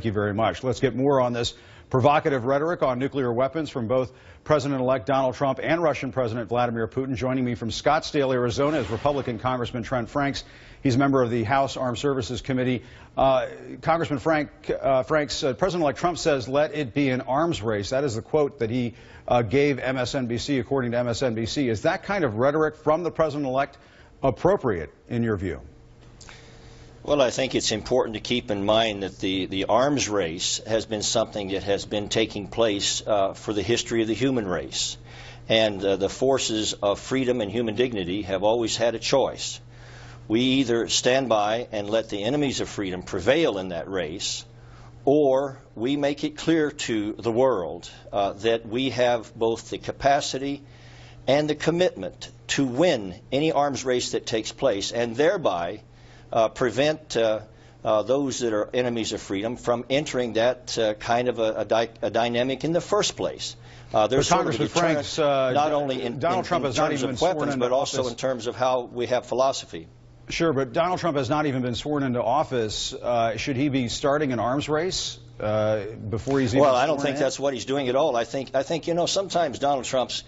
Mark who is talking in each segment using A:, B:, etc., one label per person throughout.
A: Thank you very much. Let's get more on this provocative rhetoric on nuclear weapons from both President-elect Donald Trump and Russian President Vladimir Putin. Joining me from Scottsdale, Arizona, is Republican Congressman Trent Franks. He's a member of the House Armed Services Committee. Congressman Franks, President-elect Trump says, "Let it be an arms race." That is the quote that he gave MSNBC, according to MSNBC. Is that kind of rhetoric from the President-elect appropriate, in your view?
B: Well, I think it's important to keep in mind that the arms race has been something that has been taking place for the history of the human race. And the forces of freedom and human dignity have always had a choice. We either stand by and let the enemies of freedom prevail in that race, or we make it clear to the world that we have both the capacity and the commitment to win any arms race that takes place, and thereby prevent those that are enemies of freedom from entering that kind of a dynamic in the first place. There's sort of a deterrent, not only in terms of weapons, but also in terms of how we have philosophy.
A: Sure, but Donald Trump has not even been sworn into office. Should he be starting an arms race before he's even
B: Well, I don't think that's what he's doing at all. I think you know, sometimes Donald Trump's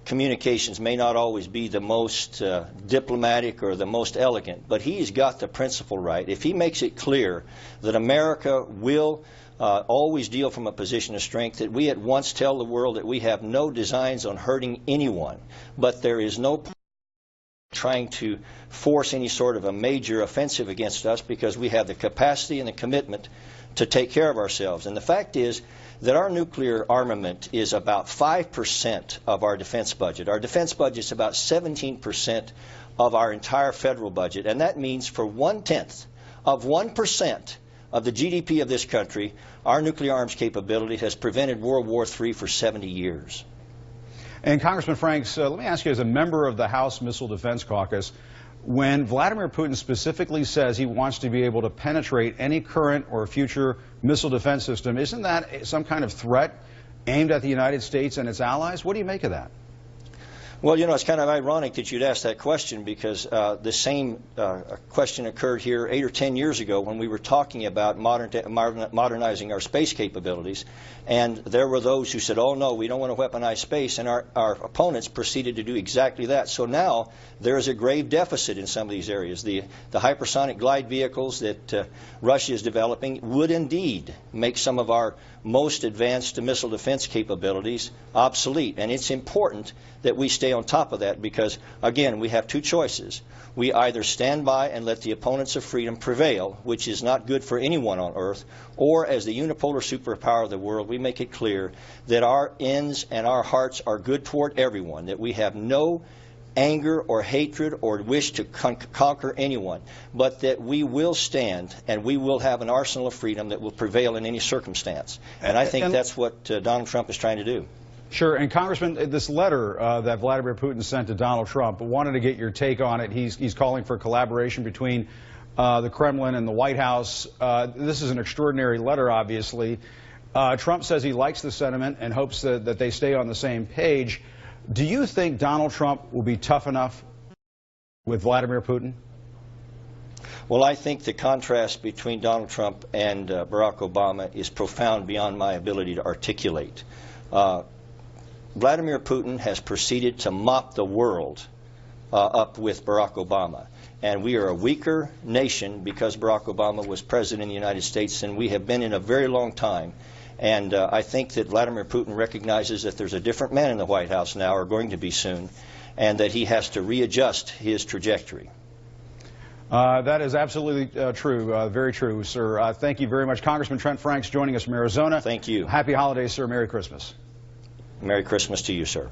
B: communications may not always be the most diplomatic or the most elegant, but he's got the principle right. If he makes it clear that America will always deal from a position of strength, that we at once tell the world that we have no designs on hurting anyone, but there is no trying to force any sort of a major offensive against us, because we have the capacity and the commitment to take care of ourselves. And the fact is that our nuclear armament is about 5% of our defense budget. Our defense budget is about 17% of our entire federal budget, and that means for 1/10 of 1% of the GDP of this country, our nuclear arms capability has prevented World War III for 70 years.
A: And Congressman Franks, let me ask you, as a member of the House Missile Defense Caucus, when Vladimir Putin specifically says he wants to be able to penetrate any current or future missile defense system, isn't that some kind of threat aimed at the United States and its allies? What do you make of that?
B: Well, you know, it's kind of ironic that you'd ask that question, because the same question occurred here 8 or 10 years ago when we were talking about modernizing our space capabilities. And there were those who said, oh, no, we don't want to weaponize space. And our opponents proceeded to do exactly that. So now there is a grave deficit in some of these areas. The hypersonic glide vehicles that Russia is developing would indeed make some of our most advanced missile defense capabilities obsolete. And it's important that we stay on top of that, because, again, we have two choices. We either stand by and let the opponents of freedom prevail, which is not good for anyone on earth, or as the unipolar superpower of the world, we make it clear that our ends and our hearts are good toward everyone, that we have no anger or hatred or wish to conquer anyone, but that we will stand and we will have an arsenal of freedom that will prevail in any circumstance. And I think that's what Donald Trump is trying to do.
A: Sure. And Congressman, this letter that Vladimir Putin sent to Donald Trump, wanted to get your take on it. He's calling for collaboration between the Kremlin and the White House. This is an extraordinary letter, obviously. Trump says he likes the sentiment and hopes that they stay on the same page. Do you think Donald Trump will be tough enough with Vladimir Putin?
B: Well, I think the contrast between Donald Trump and Barack Obama is profound beyond my ability to articulate. Vladimir Putin has proceeded to mop the world up with Barack Obama. And we are a weaker nation because Barack Obama was president of the United States than we have been in a very long time. And I think that Vladimir Putin recognizes that there's a different man in the White House now, or going to be soon, and that he has to readjust his trajectory.
A: That is absolutely true, very true, sir. Thank you very much. Congressman Trent Franks joining us from Arizona.
B: Thank you.
A: Happy holidays, sir. Merry Christmas.
B: Merry Christmas to you, sir.